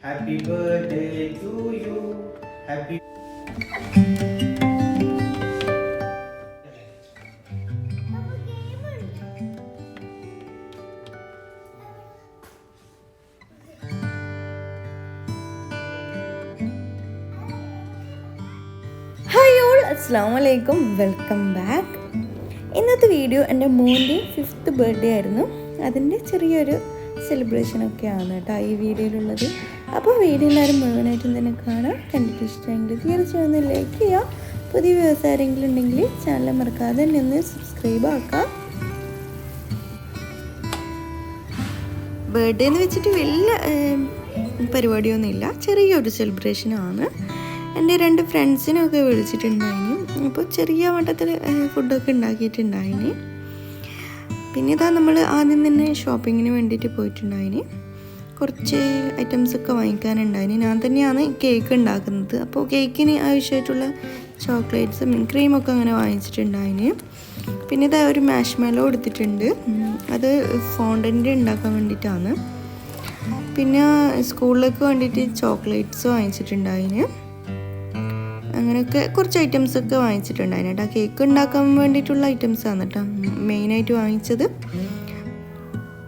Happy birthday to you. Happy. Hi all, അസ്സാം വലൈക്കും, welcome back. ഇന്നത്തെ വീഡിയോ എൻ്റെ മോൻ്റെ 5th ബർത്ത്ഡേ ആയിരുന്നു. അതിൻ്റെ ചെറിയൊരു സെലിബ്രേഷനൊക്കെയാണ് കേട്ടോ ഈ വീഡിയോയിലുള്ളത്. അപ്പോൾ വീഡിയോ എല്ലാവരും മുഴുവനായിട്ടും തന്നെ കാണാം. കണ്ടിട്ട് ഇഷ്ടമെങ്കിൽ തീർച്ചയായും ഒന്ന് ലൈക്ക് ചെയ്യുക. പുതിയ വ്യൂവേഴ്സ് ആരെങ്കിലും ഉണ്ടെങ്കിൽ ചാനൽ മറക്കാതെ തന്നെ ഒന്ന് സബ്സ്ക്രൈബ് ആക്കാം. ബർത്ത്ഡേ എന്ന് വെച്ചിട്ട് വലിയ പരിപാടിയൊന്നുമില്ല, ചെറിയൊരു സെലിബ്രേഷനാണ്. എൻ്റെ 2 ഫ്രണ്ട്സിനൊക്കെ വിളിച്ചിട്ടുണ്ടായിന്. അപ്പോൾ ചെറിയ മട്ടത്തിൽ ഫുഡൊക്കെ ഉണ്ടാക്കിയിട്ടുണ്ടായിന്. പിന്നെ ഇതാ നമ്മൾ ആദ്യം തന്നെ ഷോപ്പിങ്ങിന് വേണ്ടിയിട്ട് പോയിട്ടുണ്ടായിന്. കുറച്ച് ഐറ്റംസൊക്കെ വാങ്ങിക്കാനുണ്ടായിന്. ഞാൻ തന്നെയാണ് കേക്ക് ഉണ്ടാക്കുന്നത്. അപ്പോൾ കേക്കിന് ആവശ്യമായിട്ടുള്ള ചോക്ലേറ്റ്സും ക്രീമൊക്കെ അങ്ങനെ വാങ്ങിച്ചിട്ടുണ്ടായിന്. പിന്നെ ഇതാ ഒരു മാഷ്മെല്ലോ എടുത്തിട്ടുണ്ട്. അത് ഫോണ്ടൻ്റ് ഉണ്ടാക്കാൻ വേണ്ടിയിട്ടാണ്. പിന്നെ സ്കൂളിലേക്ക് വേണ്ടിയിട്ട് ചോക്ലേറ്റ്സ് വാങ്ങിച്ചിട്ടുണ്ടായിന്. അങ്ങനെയൊക്കെ കുറച്ച് ഐറ്റംസൊക്കെ വാങ്ങിച്ചിട്ടുണ്ടായിരുന്നു കേട്ടോ. കേക്ക് ഉണ്ടാക്കാൻ വേണ്ടിയിട്ടുള്ള ഐറ്റംസാണ് കേട്ടോ മെയിനായിട്ട് വാങ്ങിച്ചത്.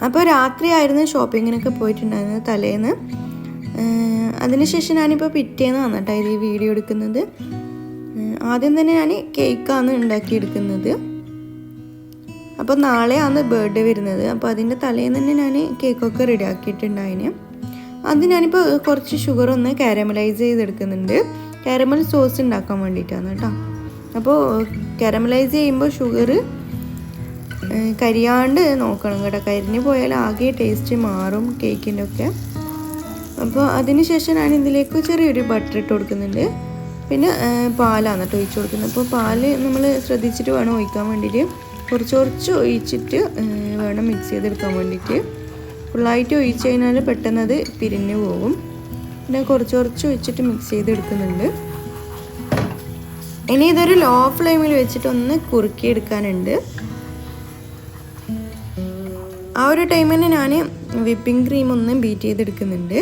അപ്പോൾ രാത്രിയായിരുന്നു ഷോപ്പിങ്ങിനൊക്കെ പോയിട്ടുണ്ടായിരുന്നത്, തലേന്ന്. അതിനുശേഷം ഞാനിപ്പോൾ പിറ്റേന്നാണ് കേട്ടോ ഇത് വീഡിയോ എടുക്കുന്നത്. ആദ്യം തന്നെ ഞാൻ കേക്കാണ് ഉണ്ടാക്കിയെടുക്കുന്നത്. അപ്പോൾ നാളെയാണ് ബർത്ത്ഡേ വരുന്നത്. അപ്പോൾ അതിൻ്റെ തലേന്ന് തന്നെ ഞാൻ കേക്കൊക്കെ റെഡി ആക്കിയിട്ടുണ്ടായിന്. അത് ഞാനിപ്പോൾ കുറച്ച് ഷുഗർ ഒന്ന് കാരമലൈസ് ചെയ്തെടുക്കുന്നുണ്ട്. കാരമൽ സോസ് ഉണ്ടാക്കാൻ വേണ്ടിയിട്ടാണ് കേട്ടോ. അപ്പോൾ കാരമലൈസ് ചെയ്യുമ്പോൾ ഷുഗർ കരിയാണ്ട് നോക്കണം കേട്ടോ. കരിഞ്ഞ് പോയാൽ ആകെ ടേസ്റ്റ് മാറും കേക്കിൻ്റെ ഒക്കെ. അപ്പോൾ അതിന് ശേഷം ഞാൻ ഇതിലേക്ക് ചെറിയൊരു ബട്ടർ ഇട്ട് കൊടുക്കുന്നുണ്ട്. പിന്നെ പാലാണ് കേട്ടോ ഒഴിച്ച് കൊടുക്കുന്നത്. അപ്പോൾ പാല് നമ്മൾ ശ്രദ്ധിച്ചിട്ട് വേണം ഒഴിക്കാൻ വേണ്ടിയിട്ട്. കുറച്ച് ഒഴിച്ചിട്ട് വേണം മിക്സ് ചെയ്തെടുക്കാൻ വേണ്ടിയിട്ട്. ഫുള്ളായിട്ട് ഒഴിച്ച് കഴിഞ്ഞാൽ പെട്ടെന്ന് അത് പിരിഞ്ഞ് പോകും. പിന്നെ കുറച്ച് ഒഴിച്ചിട്ട് മിക്സ് ചെയ്തെടുക്കുന്നുണ്ട്. ഇനി ഇതൊരു ലോ ഫ്ലെയിമിൽ വെച്ചിട്ട് ഒന്ന് കുറുക്കിയെടുക്കാനുണ്ട്. ആ ഒരു ടൈമിന് ഞാൻ വിപ്പിംഗ് ക്രീം ഒന്ന് ബീറ്റ് ചെയ്തെടുക്കുന്നുണ്ട്.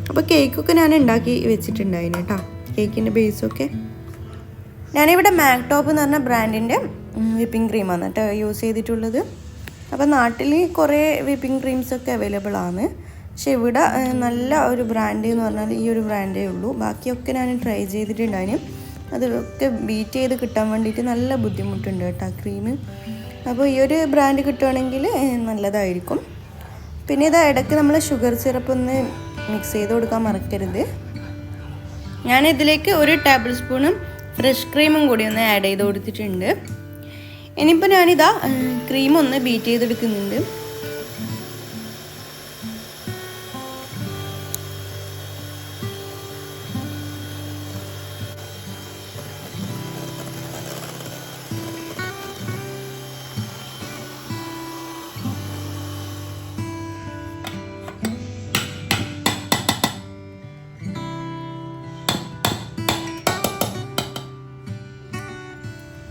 അപ്പോൾ കേക്കൊക്കെ ഞാൻ ഉണ്ടാക്കി വെച്ചിട്ടുണ്ടായിരുന്നു കേട്ടോ. കേക്കിൻ്റെ ബേസൊക്കെ ഞാനിവിടെ മാക്ടോപ്പ് എന്ന് പറഞ്ഞ ബ്രാൻഡിൻ്റെ വിപ്പിംഗ് ക്രീമാണ് കേട്ടോ യൂസ് ചെയ്തിട്ടുള്ളത്. അപ്പോൾ നാട്ടിൽ കുറേ വിപ്പിംഗ് ക്രീംസൊക്കെ അവൈലബിൾ ആണ്. പക്ഷെ ഇവിടെ നല്ല ഒരു ബ്രാൻഡ് എന്ന് പറഞ്ഞാൽ ഈ ഒരു ബ്രാൻഡേ ഉള്ളൂ. ബാക്കിയൊക്കെ ഞാൻ ട്രൈ ചെയ്തിട്ടുണ്ടായിരുന്നു. അതൊക്കെ ബീറ്റ് ചെയ്ത് കിട്ടാൻ വേണ്ടിയിട്ട് നല്ല ബുദ്ധിമുട്ടുണ്ട് കേട്ടോ ക്രീം. അപ്പോൾ ഈ ഒരു ബ്രാൻഡ് കിട്ടുകയാണെങ്കിൽ നല്ലതായിരിക്കും. പിന്നെ ഇത് ഇടയ്ക്ക് നമ്മൾ ഷുഗർ സിറപ്പ് ഒന്ന് മിക്സ് ചെയ്ത് കൊടുക്കാൻ മറക്കരുത്. ഞാൻ ഇതിലേക്ക് 1 ടേബിൾ സ്പൂണും ഫ്രഷ് ക്രീമും കൂടി ഒന്ന് ആഡ് ചെയ്ത് കൊടുത്തിട്ടുണ്ട്. ഇനിയിപ്പോൾ ഞാനിതാ ക്രീം ഒന്ന് ബീറ്റ് ചെയ്തെടുക്കുന്നുണ്ട്.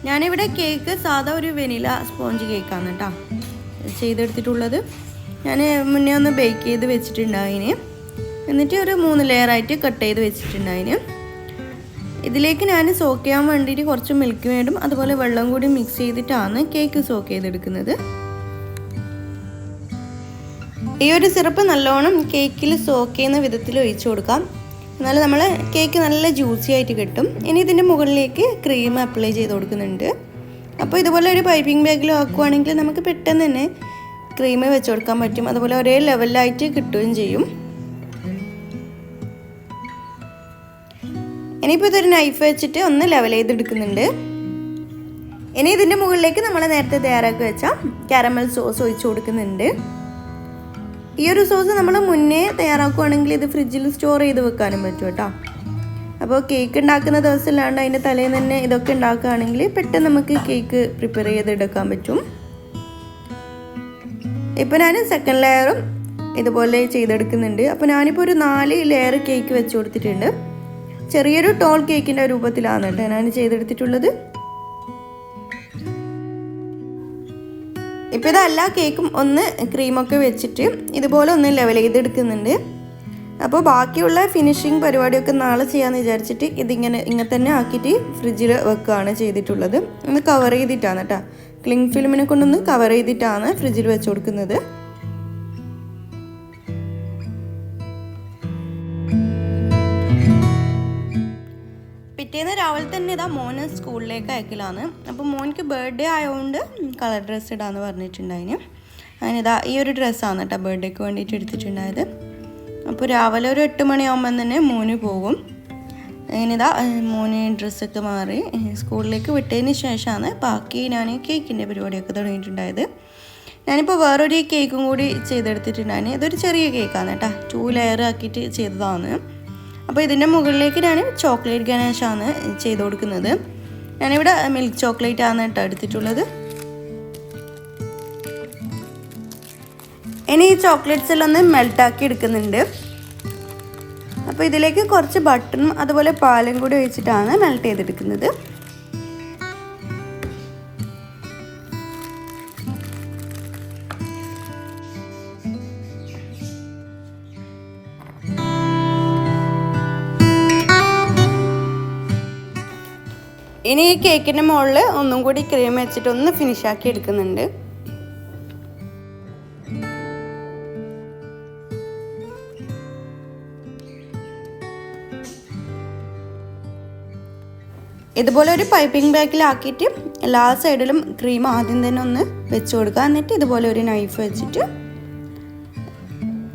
ഞാനിവിടെ കേക്ക് സാധാ ഒരു വെനില സ്പോഞ്ച് കേക്കാണ് കേട്ടോ ചെയ്തെടുത്തിട്ടുള്ളത്. ഞാൻ മുന്നേ ഒന്ന് ബേക്ക് ചെയ്ത് വെച്ചിട്ടുണ്ടായിന്. എന്നിട്ട് ഒരു 3 ലെയറായിട്ട് കട്ട് ചെയ്ത് വെച്ചിട്ടുണ്ടായിന്. ഇതിലേക്ക് ഞാൻ സോക്ക് ചെയ്യാൻ വേണ്ടിയിട്ട് കുറച്ച് മിൽക്ക് മേഡും അതുപോലെ വെള്ളം കൂടി മിക്സ് ചെയ്തിട്ടാണ് കേക്ക് സോക്ക് ചെയ്തെടുക്കുന്നത്. ഈ ഒരു സിറപ്പ് നല്ലോണം കേക്കിൽ സോക്ക് ചെയ്യുന്ന വിധത്തിൽ ഒഴിച്ചു കൊടുക്കാം. എന്നാലും നമ്മൾ കേക്ക് നല്ല ജ്യൂസി ആയിട്ട് കിട്ടും. ഇനി ഇതിൻ്റെ മുകളിലേക്ക് ക്രീം അപ്ലൈ ചെയ്ത് കൊടുക്കുന്നുണ്ട്. അപ്പോൾ ഇതുപോലെ ഒരു പൈപ്പിംഗ് ബാഗിൽ ആക്കുകയാണെങ്കിൽ നമുക്ക് പെട്ടെന്ന് തന്നെ ക്രീം വെച്ച് കൊടുക്കാൻ പറ്റും. അതുപോലെ ഒരേ ലെവലിലായിട്ട് കിട്ടുകയും ചെയ്യും. ഇനിയിപ്പോൾ ഇതൊരു നൈഫ് വെച്ചിട്ട് ഒന്ന് ലെവൽ ചെയ്തെടുക്കുന്നുണ്ട്. ഇനി ഇതിൻ്റെ മുകളിലേക്ക് നമ്മൾ നേരത്തെ തയ്യാറാക്കി വെച്ച കാരമൽ സോസ് ഒഴിച്ചു കൊടുക്കുന്നുണ്ട്. ഈ ഒരു സോസ് നമ്മൾ മുന്നേ തയ്യാറാക്കുകയാണെങ്കിൽ ഇത് ഫ്രിഡ്ജിൽ സ്റ്റോർ ചെയ്ത് വെക്കാനും പറ്റും കേട്ടോ. അപ്പോൾ കേക്ക് ഉണ്ടാക്കുന്ന ദിവസം ഇല്ലാണ്ട് അതിൻ്റെ തലേന്ന് തന്നെ ഇതൊക്കെ ഉണ്ടാക്കുകയാണെങ്കിൽ പെട്ടെന്ന് നമുക്ക് കേക്ക് പ്രിപ്പയർ ചെയ്തെടുക്കാൻ പറ്റും. ഇപ്പോൾ ഞാൻ സെക്കൻഡ് ലെയറും ഇതുപോലെ ചെയ്തെടുക്കുന്നുണ്ട്. അപ്പോൾ ഞാനിപ്പോൾ ഒരു 4 ലെയർ കേക്ക് വെച്ച് കൊടുത്തിട്ടുണ്ട്. ചെറിയൊരു ടോൾ കേക്കിൻ്റെ രൂപത്തിലാണ് കേട്ടോ ഞാൻ ചെയ്തെടുത്തിട്ടുള്ളത്. ഇപ്പോൾ ഇതെല്ലാ കേക്കും ഒന്ന് ക്രീമൊക്കെ വെച്ചിട്ട് ഇതുപോലെ ഒന്ന് ലെവൽ ചെയ്തെടുക്കുന്നുണ്ട്. അപ്പോൾ ബാക്കിയുള്ള ഫിനിഷിങ് പരിപാടിയൊക്കെ നാളെ ചെയ്യാമെന്ന് വിചാരിച്ചിട്ട് ഇങ്ങനെ തന്നെ ആക്കിയിട്ട് ഫ്രിഡ്ജിൽ വെക്കുകയാണ് ചെയ്തിട്ടുള്ളത്. ഒന്ന് കവർ ചെയ്തിട്ടാണ് കേട്ടോ, ക്ലിങ് ഫിലിമിനെ കൊണ്ടൊന്ന് കവർ ചെയ്തിട്ടാണ് ഫ്രിഡ്ജിൽ വെച്ച് കൊടുക്കുന്നത്. പിറ്റേന്ന് രാവിലെ തന്നെ ഇതാ മോന് സ്കൂളിലേക്ക് അയക്കലാണ്. അപ്പോൾ മോനിക്ക് ബർത്ത്ഡേ ആയതുകൊണ്ട് കളർ ഡ്രസ്സ് ഇടാമെന്ന് പറഞ്ഞിട്ടുണ്ടായിന്. അതിനിതാ ഈ ഒരു ഡ്രസ്സാണ് കേട്ടോ ബർത്ത്ഡേക്ക് വേണ്ടിയിട്ട് എടുത്തിട്ടുണ്ടായത്. അപ്പോൾ രാവിലെ ഒരു 8 മണിയാകുമ്പം തന്നെ മോന് പോകും. അങ്ങനെതാ മോന് ഡ്രസ്സൊക്കെ മാറി സ്കൂളിലേക്ക് വിട്ടതിന് ശേഷമാണ് ബാക്കി ഞാൻ കേക്കിൻ്റെ പരിപാടിയൊക്കെ തുടങ്ങിയിട്ടുണ്ടായത്. ഞാനിപ്പോൾ വേറൊരു കേക്കും കൂടി ചെയ്തെടുത്തിട്ടുണ്ടായിരുന്നു. ഇതൊരു ചെറിയ കേക്കാണ് കേട്ടോ, 2 ലെയർ ആക്കിയിട്ട് ചെയ്തതാണ്. അപ്പോൾ ഇതിൻ്റെ മുകളിലേക്ക് ഞാൻ ചോക്ലേറ്റ് ഗനാഷാണ് ചെയ്ത് കൊടുക്കുന്നത്. ഞാനിവിടെ മിൽക്ക് ചോക്ലേറ്റ് ആണ് കേട്ടോ എടുത്തിട്ടുള്ളത്. ഇനി ഈ ചോക്ലേറ്റ്സ് എല്ലാം ഒന്ന് മെൽട്ടാക്കി എടുക്കുന്നുണ്ട്. അപ്പോൾ ഇതിലേക്ക് കുറച്ച് ബട്ടറും അതുപോലെ പാലും കൂടി ഒഴിച്ചിട്ടാണ് മെൽറ്റ് ചെയ്തെടുക്കുന്നത്. ഇനി ഈ കേക്കിൻ്റെ മുകളിൽ ഒന്നും കൂടി ക്രീം വെച്ചിട്ട് ഒന്ന് ഫിനിഷാക്കി എടുക്കുന്നുണ്ട്. ഇതുപോലെ ഒരു പൈപ്പിംഗ് ബാഗിലാക്കിയിട്ട് എല്ലാ സൈഡിലും ക്രീം ആദ്യം തന്നെ ഒന്ന് വെച്ച് കൊടുക്കുക. എന്നിട്ട് ഇതുപോലെ ഒരു നൈഫ് വെച്ചിട്ട്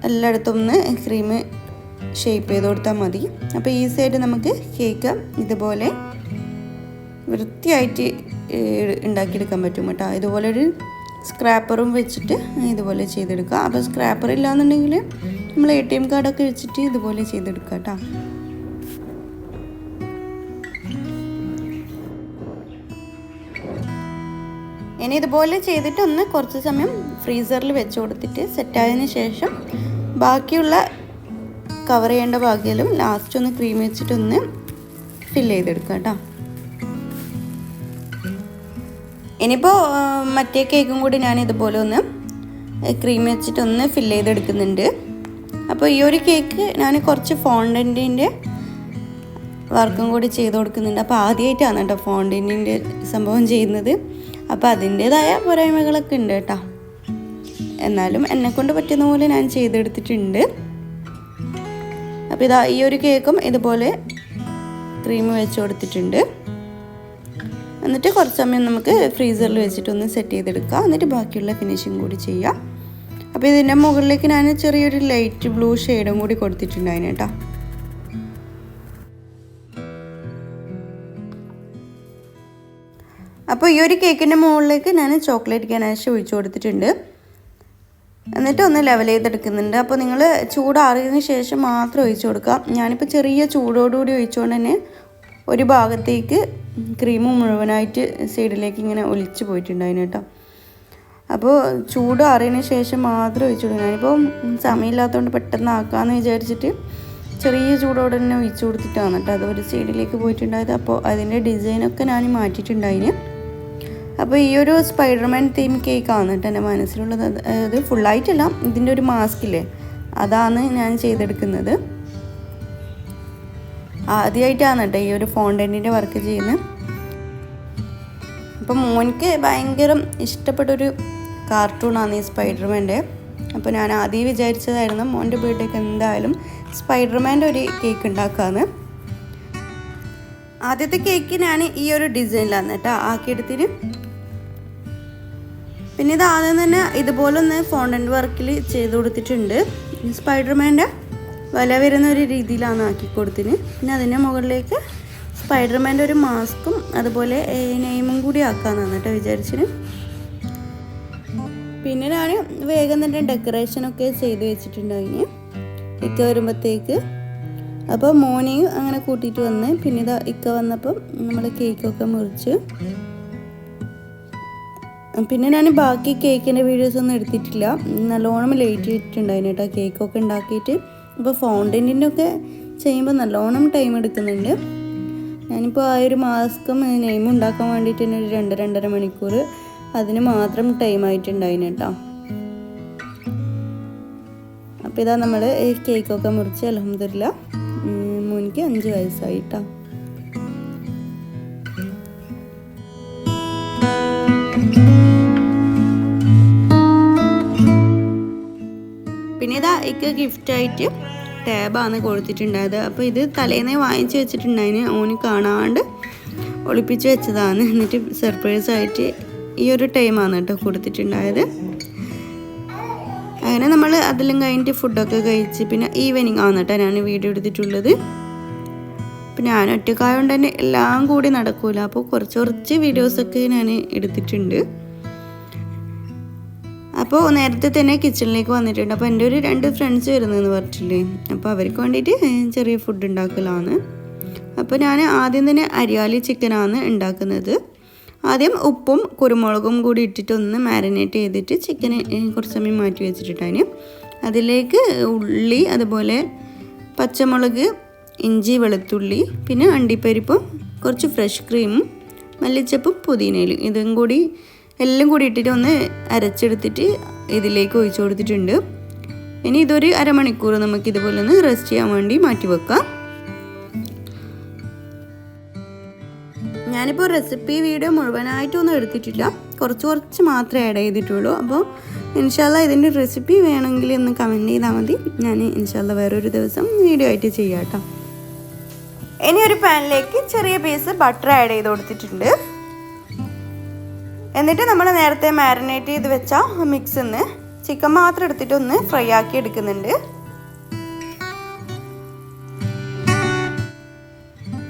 എല്ലായിടത്തും ഒന്ന് ക്രീം ഷേപ്പ് ചെയ്ത് കൊടുത്താൽ മതി. അപ്പോൾ ഈ സൈഡ് നമുക്ക് കേക്ക് ഇതുപോലെ വൃത്തിയായിട്ട് ഉണ്ടാക്കിയെടുക്കാൻ പറ്റും കേട്ടോ. ഇതുപോലെ ഒരു സ്ക്രാപ്പറും വെച്ചിട്ട് ഇതുപോലെ ചെയ്തെടുക്കുക. അപ്പോൾ സ്ക്രാപ്പർ ഇല്ലാന്നുണ്ടെങ്കിൽ നമ്മൾ ATM കാർഡൊക്കെ വെച്ചിട്ട് ഇതുപോലെ ചെയ്തെടുക്കുക കേട്ടോ. ഇനി ഇതുപോലെ ചെയ്തിട്ട് ഒന്ന് കുറച്ച് സമയം ഫ്രീസറിൽ വെച്ച് കൊടുത്തിട്ട് സെറ്റായതിന് ശേഷം ബാക്കിയുള്ള കവർ ചെയ്യേണ്ട ഭാഗത്തിലും ലാസ്റ്റ് ഒന്ന് ക്രീം വെച്ചിട്ടൊന്ന് ഫില്ല് ചെയ്തെടുക്കുക കേട്ടോ. ഇനിയിപ്പോൾ മറ്റേ കേക്കും കൂടി ഞാൻ ഇതുപോലെ ഒന്ന് ക്രീം വെച്ചിട്ടൊന്ന് ഫില്ല് ചെയ്തെടുക്കുന്നുണ്ട്. അപ്പോൾ ഈ ഒരു കേക്ക് ഞാൻ കുറച്ച് ഫോണ്ടൻറ്റിൻ്റെ വർക്കും കൂടി ചെയ്ത് കൊടുക്കുന്നുണ്ട്. അപ്പോൾ ആദ്യമായിട്ടാണ് കേട്ടോ ഫോണ്ടൻറ്റിൻ്റെ സംഭവം ചെയ്യുന്നത്. അപ്പോൾ അതിൻ്റേതായ പോരായ്മകളൊക്കെ ഉണ്ട് കേട്ടോ. എന്നാലും എന്നെക്കൊണ്ട് പറ്റുന്ന പോലെ ഞാൻ ചെയ്തെടുത്തിട്ടുണ്ട്. അപ്പോൾ ഇതാ ഈ ഒരു കേക്കും ഇതുപോലെ ക്രീം വെച്ച് കൊടുത്തിട്ടുണ്ട്. എന്നിട്ട് കുറച്ച് സമയം നമുക്ക് ഫ്രീസറിൽ വെച്ചിട്ടൊന്ന് സെറ്റ് ചെയ്തെടുക്കാം. എന്നിട്ട് ബാക്കിയുള്ള ഫിനിഷിങ് കൂടി ചെയ്യാം. അപ്പോൾ ഇതിൻ്റെ മുകളിലേക്ക് ഞാൻ ചെറിയൊരു ലൈറ്റ് ബ്ലൂ ഷെയ്ഡും കൂടി കൊടുത്തിട്ടുണ്ടായിരുന്നു കേട്ടോ. അപ്പോൾ ഈ ഒരു കേക്കിൻ്റെ മുകളിലേക്ക് ഞാൻ ചോക്ലേറ്റ് ഗനാഷ് ഒഴിച്ചു കൊടുത്തിട്ടുണ്ട്. എന്നിട്ട് ഒന്ന് ലെവൽ ചെയ്തെടുക്കുന്നുണ്ട്. അപ്പോൾ നിങ്ങൾ ചൂടാറിയതിന് ശേഷം മാത്രം ഒഴിച്ചു കൊടുക്കാം. ഞാനിപ്പോൾ ചെറിയ ചൂടോടുകൂടി ഒഴിച്ചുകൊണ്ട് തന്നെ ഒരു ഭാഗത്തേക്ക് ക്രീം മുഴുവനായിട്ട് സൈഡിലേക്ക് ഇങ്ങനെ ഒലിച്ച് പോയിട്ടുണ്ടായിരുന്നു കേട്ടോ. അപ്പോൾ ചൂടാറിയതിന് ശേഷം മാത്രം ഒഴിച്ചു കൊടുക്കാം. ഞാനിപ്പോൾ സമയമില്ലാത്തതുകൊണ്ട് പെട്ടെന്ന് ആക്കാമെന്ന് വിചാരിച്ചിട്ട് ചെറിയ ചൂടോടെ തന്നെ ഒഴിച്ചു കൊടുത്തിട്ടാണ് കേട്ടോ അത് ഒരു സൈഡിലേക്ക് പോയിട്ടുണ്ടായത്. അപ്പോൾ അതിൻ്റെ ഡിസൈനൊക്കെ ഞാൻ മാറ്റിയിട്ടുണ്ടായിന്. അപ്പോൾ ഈ ഒരു സ്പൈഡർമാൻ തീം കേക്കാണ് കേട്ടോ എൻ്റെ മനസ്സിലുള്ളത്. അത് ഫുള്ളായിട്ടല്ല, ഇതിൻ്റെ ഒരു മാസ്കില്ലേ അതാണ് ഞാൻ ചെയ്തെടുക്കുന്നത്. ആദ്യമായിട്ടാണ് കേട്ടോ ഈ ഒരു ഫോണ്ടൻറ്റിൻ്റെ വർക്ക് ചെയ്യുന്നത്. അപ്പോൾ മോനിക്ക് ഭയങ്കര ഇഷ്ടപ്പെട്ടൊരു കാർട്ടൂണാണ് ഈ സ്പൈഡർമാൻ്റെ. അപ്പോൾ ഞാൻ ആദ്യം വിചാരിച്ചതായിരുന്നു മോൻ്റെ ബർത്ത്ഡേക്ക് എന്തായാലും സ്പൈഡർമാൻ്റെ ഒരു കേക്ക് ഉണ്ടാക്കാമെന്ന്. ആദ്യത്തെ കേക്ക് ഞാൻ ഈ ഒരു ഡിസൈനിലാണ് കേട്ടോ ആക്കിയെടുത്തിന്. പിന്നെ ഇത് ആദ്യം തന്നെ ഇതുപോലെ ഒന്ന് ഫോണ്ടൻറ്റ് വർക്കിൽ ചെയ്ത് കൊടുത്തിട്ടുണ്ട്. സ്പൈഡർമാൻ്റെ വല വരുന്ന ഒരു രീതിയിലാണ് ആക്കി കൊടുത്തിന്. പിന്നെ അതിൻ്റെ മുകളിലേക്ക് സ്പൈഡർമാൻ്റെ ഒരു മാസ്കും അതുപോലെ നെയിമും കൂടി ആക്കാമെന്നാണ് കേട്ടോ വിചാരിച്ചിന്. പിന്നെ ഞാൻ വേഗം തന്നെ ഡെക്കറേഷനൊക്കെ ചെയ്ത് വെച്ചിട്ടുണ്ടായിന് ഇക്ക വരുമ്പോഴത്തേക്ക്. അപ്പോൾ മോനെയും അങ്ങനെ കൂട്ടിയിട്ട് വന്ന് പിന്നെ ഇതാ ഇക്ക വന്നപ്പം നമ്മൾ കേക്കൊക്കെ മുറിച്ച്. പിന്നെ ഞാൻ ബാക്കി കേക്കിൻ്റെ വീഡിയോസ് ഒന്നും എടുത്തിട്ടില്ല. നല്ലോണം ലേറ്റ് ചെയ്തിട്ടുണ്ടായിന് കേട്ടോ കേക്കൊക്കെ ഉണ്ടാക്കിയിട്ട്. അപ്പോൾ ഫൗണ്ടൻറ്റിൻ്റെ ഒക്കെ ചെയ്യുമ്പോൾ നല്ലോണം ടൈം എടുക്കുന്നുണ്ട്. ഞാനിപ്പോൾ ആ ഒരു മാസ്കും നെയിമും ഉണ്ടാക്കാൻ വേണ്ടിയിട്ട് തന്നെ ഒരു 2-2.5 മണിക്കൂർ അതിന് മാത്രം ടൈം ആയിട്ടുണ്ടായിന് കേട്ടോ. അപ്പോൾ ഇതാ നമ്മൾ കേക്കൊക്കെ മുറിച്ച് അൽഹംദുലില്ലാ മോനിക്ക് 5 വയസ്സായിട്ടോ. പിന്നെ ഇതാ എനിക്ക് ഗിഫ്റ്റായിട്ട് ടാബാണ് കൊടുത്തിട്ടുണ്ടായത്. അപ്പോൾ ഇത് തലേന്നേ വാങ്ങിച്ച് വെച്ചിട്ടുണ്ടായിന്, ഓന് കാണാണ്ട് ഒളിപ്പിച്ച് വെച്ചതാണ്. എന്നിട്ട് സർപ്രൈസായിട്ട് ഈ ഒരു ടൈമാണ് കേട്ടോ കൊടുത്തിട്ടുണ്ടായത്. അങ്ങനെ നമ്മൾ അതെല്ലാം കഴിഞ്ഞിട്ട് ഫുഡൊക്കെ കഴിച്ച് പിന്നെ ഈവനിങ് ആണ് കേട്ടോ ഞാൻ വീഡിയോ എടുത്തിട്ടുള്ളത്. അപ്പം ഞാൻ ഒറ്റക്കായതുകൊണ്ട് തന്നെ എല്ലാം കൂടി നടക്കൂല, അപ്പോൾ കുറച്ച് വീഡിയോസൊക്കെ ഞാൻ എടുത്തിട്ടുണ്ട്. അപ്പോൾ നേരത്തെ തന്നെ കിച്ചണിലേക്ക് വന്നിട്ടുണ്ട്. അപ്പോൾ എൻ്റെ ഒരു 2 ഫ്രണ്ട്സ് വരുന്നതെന്ന് പറഞ്ഞിട്ടില്ലേ, അപ്പോൾ അവർക്ക് വേണ്ടിയിട്ട് ചെറിയ ഫുഡ് ഉണ്ടാക്കലാണ്. അപ്പോൾ ഞാൻ ആദ്യം തന്നെ അരിയാലി ചിക്കനാണ് ഉണ്ടാക്കുന്നത്. ആദ്യം ഉപ്പും കുരുമുളകും കൂടി ഇട്ടിട്ടൊന്ന് മാരിനേറ്റ് ചെയ്തിട്ട് ചിക്കന് കുറച്ച് സമയം മാറ്റി വെച്ചിട്ടാണ്. അതിലേക്ക് ഉള്ളി, അതുപോലെ പച്ചമുളക്, ഇഞ്ചി, വെളുത്തുള്ളി, പിന്നെ അണ്ടിപ്പരിപ്പും കുറച്ച് ഫ്രഷ് ക്രീമും മല്ലിച്ചപ്പും പുതിനയിലും ഇതും കൂടി എല്ലാം കൂടി ഇട്ടിട്ട് ഒന്ന് അരച്ചെടുത്തിട്ട് ഇതിലേക്ക് ഒഴിച്ചു കൊടുത്തിട്ടുണ്ട്. ഇനി ഇതൊരു അരമണിക്കൂർ നമുക്ക് ഇതുപോലെ ഒന്ന് റെസ്റ്റ് ചെയ്യാൻ വേണ്ടി മാറ്റി വെക്കാം. ഞാനിപ്പോൾ റെസിപ്പി വീഡിയോ മുഴുവനായിട്ടൊന്നും എടുത്തിട്ടില്ല, കുറച്ച് മാത്രമേ ആഡ് ചെയ്തിട്ടുള്ളൂ. അപ്പോൾ ഇൻഷാല്ല ഇതിൻ്റെ റെസിപ്പി വേണമെങ്കിൽ ഒന്ന് കമൻറ്റ് ചെയ്താൽ മതി, ഞാൻ ഇൻഷാല്ല വേറൊരു ദിവസം വീഡിയോ ആയിട്ട് ചെയ്യാം കേട്ടോ. ഇനി ഒരു പാനിലേക്ക് ചെറിയ പീസ് ബട്ടർ ആഡ് ചെയ്ത് കൊടുത്തിട്ടുണ്ട്. എന്നിട്ട് നമ്മൾ നേരത്തെ മാരിനേറ്റ് ചെയ്ത് വെച്ച മിക്സിന്ന് ചിക്കൻ മാത്രം എടുത്തിട്ട് ഒന്ന് ഫ്രൈ ആക്കി എടുക്കുന്നുണ്ട്.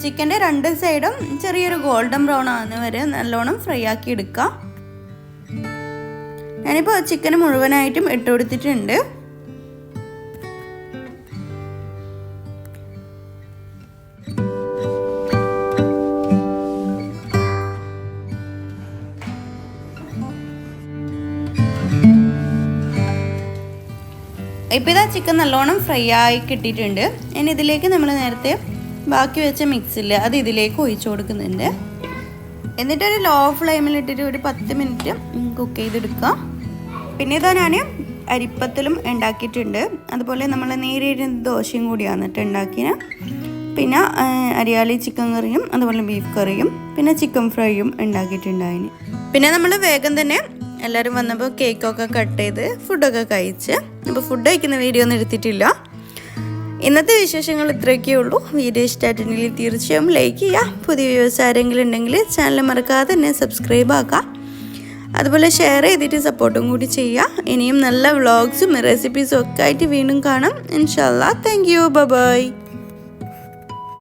ചിക്കൻ്റെ 2 സൈഡും ചെറിയൊരു ഗോൾഡൻ ബ്രൗൺ ആകുന്ന വരെ നല്ലോണം ഫ്രൈ ആക്കി എടുക്കുക. ഞാനിപ്പോൾ ചിക്കൻ മുഴുവനായിട്ടും ഇട്ട് കൊടുത്തിട്ടുണ്ട്. ഇപ്പോൾ ഇതാ ചിക്കൻ നല്ലോണം ഫ്രൈ ആയി കിട്ടിയിട്ടുണ്ട്. ഇനി ഇതിലേക്ക് നമ്മൾ നേരത്തെ ബാക്കി വെച്ച മിക്സില്ല അത് ഇതിലേക്ക് ഒഴിച്ചു കൊടുക്കുന്നുണ്ട്. എന്നിട്ടൊരു ലോ ഫ്ലെയിമിൽ ഇട്ടിട്ട് ഒരു 10 മിനിറ്റ് കുക്ക് ചെയ്തെടുക്കുക. പിന്നെ ഇതാ ഞാൻ അരിപ്പത്തിലും ഉണ്ടാക്കിയിട്ടുണ്ട്, അതുപോലെ നമ്മൾ നേരിയ ദോശയും കൂടിയാണ് കേട്ടോ ഉണ്ടാക്കിയത്. പിന്നെ അരിയാലി ചിക്കൻ കറിയും അതുപോലെ ബീഫ് കറിയും പിന്നെ ചിക്കൻ ഫ്രൈയും ഉണ്ടാക്കിയിട്ടുണ്ടായിന്. പിന്നെ നമ്മൾ വേഗം തന്നെ എല്ലാവരും വന്നപ്പോൾ കേക്കൊക്കെ കട്ട് ചെയ്ത് ഫുഡൊക്കെ കഴിച്ച്. അപ്പോൾ ഫുഡ് കഴിക്കുന്ന വീഡിയോ ഒന്നും എടുത്തിട്ടില്ല. ഇന്നത്തെ വിശേഷങ്ങൾ ഇത്രയൊക്കെ ഉള്ളൂ. വീഡിയോ ഇഷ്ടമായിട്ടുണ്ടെങ്കിൽ തീർച്ചയായും ലൈക്ക് ചെയ്യുക. പുതിയ വ്യൂവേഴ്സ് ആരെങ്കിലും ഉണ്ടെങ്കിൽ ചാനൽ മറക്കാതെ തന്നെ സബ്സ്ക്രൈബ് ആക്കുക. അതുപോലെ ഷെയർ ചെയ്തിട്ട് സപ്പോർട്ടും കൂടി ചെയ്യുക. ഇനിയും നല്ല വ്ളോഗ്സും റെസിപ്പീസും ഒക്കെ ആയിട്ട് വീണ്ടും കാണാം ഇൻഷാല്ലാ. Thank you, by.